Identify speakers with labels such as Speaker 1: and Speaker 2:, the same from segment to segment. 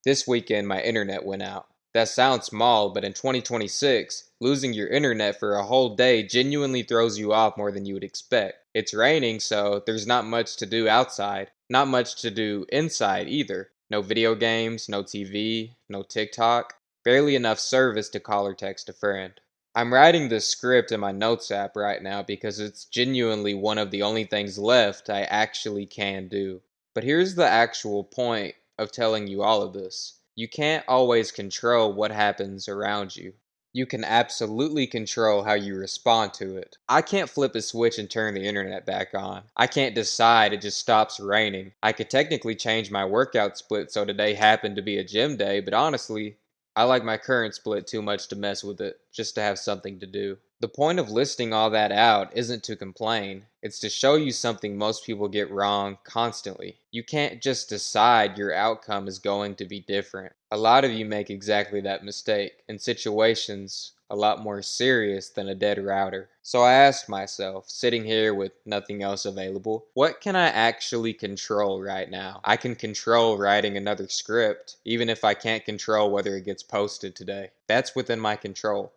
Speaker 1: This weekend, my internet went out. That sounds small, but in 2026, losing your internet for a whole day genuinely throws you off more than you would expect. It's raining, so there's not much to do outside, not much to do inside either. No video games, no TV, no TikTok, barely enough service to call or text a friend. I'm writing this script in my notes app right now because it's genuinely one of the only things left I actually can do. But here's the actual point of telling you all of this. You can't always control what happens around you. You can absolutely control how you respond to it. I can't flip a switch and turn the internet back on. I can't decide it just stops raining. I could technically change my workout split so today happened to be a gym day, but honestly, I like my current split too much to mess with it, just to have something to do. The point of listing all that out isn't to complain, it's to show you something most people get wrong constantly. You can't just decide your outcome is going to be different. A lot of you make exactly that mistake, in situations a lot more serious than a dead router. So I asked myself, sitting here with nothing else available, what can I actually control right now? I can control writing another script, even if I can't control whether it gets posted today. That's within my control.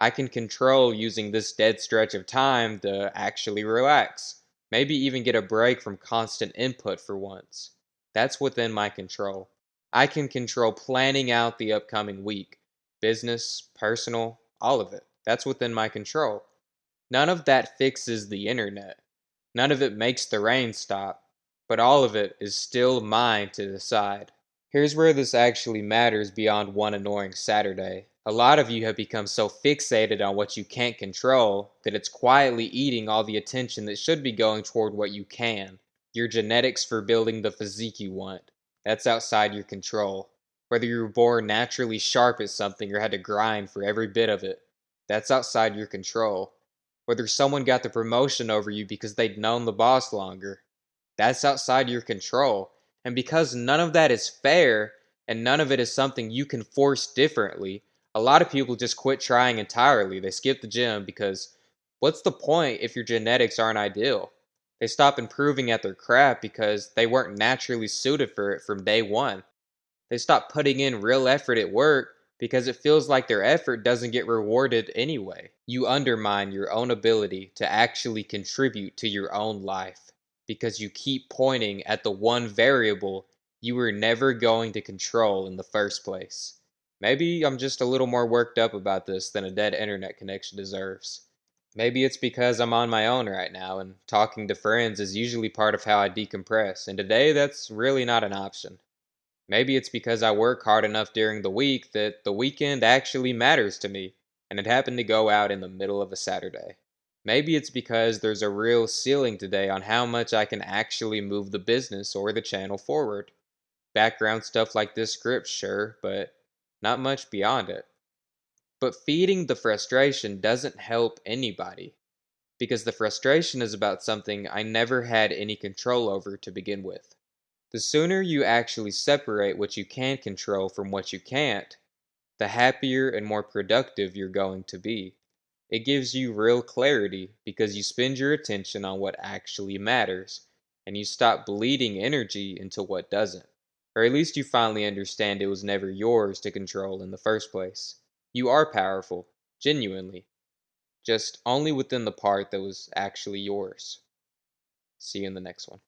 Speaker 1: I can control using this dead stretch of time to actually relax. Maybe even get a break from constant input for once. That's within my control. I can control planning out the upcoming week. Business, personal, all of it. That's within my control. None of that fixes the internet. None of it makes the rain stop. But all of it is still mine to decide. Here's where this actually matters beyond one annoying Saturday. A lot of you have become so fixated on what you can't control that it's quietly eating all the attention that should be going toward what you can. Your genetics for building the physique you want. That's outside your control. Whether you were born naturally sharp at something or had to grind for every bit of it. That's outside your control. Whether someone got the promotion over you because they'd known the boss longer. That's outside your control. And because none of that is fair and none of it is something you can force differently, a lot of people just quit trying entirely. They skip the gym because what's the point if your genetics aren't ideal? They stop improving at their craft because they weren't naturally suited for it from day one. They stop putting in real effort at work because it feels like their effort doesn't get rewarded anyway. You undermine your own ability to actually contribute to your own life because you keep pointing at the one variable you were never going to control in the first place. Maybe I'm just a little more worked up about this than a dead internet connection deserves. Maybe it's because I'm on my own right now and talking to friends is usually part of how I decompress, and today that's really not an option. Maybe it's because I work hard enough during the week that the weekend actually matters to me, and it happened to go out in the middle of a Saturday. Maybe it's because there's a real ceiling today on how much I can actually move the business or the channel forward. Background stuff like this script, sure, but not much beyond it. But feeding the frustration doesn't help anybody, because the frustration is about something I never had any control over to begin with. The sooner you actually separate what you can control from what you can't, the happier and more productive you're going to be. It gives you real clarity because you spend your attention on what actually matters, and you stop bleeding energy into what doesn't. Or at least you finally understand it was never yours to control in the first place. You are powerful, genuinely, just only within the part that was actually yours. See you in the next one.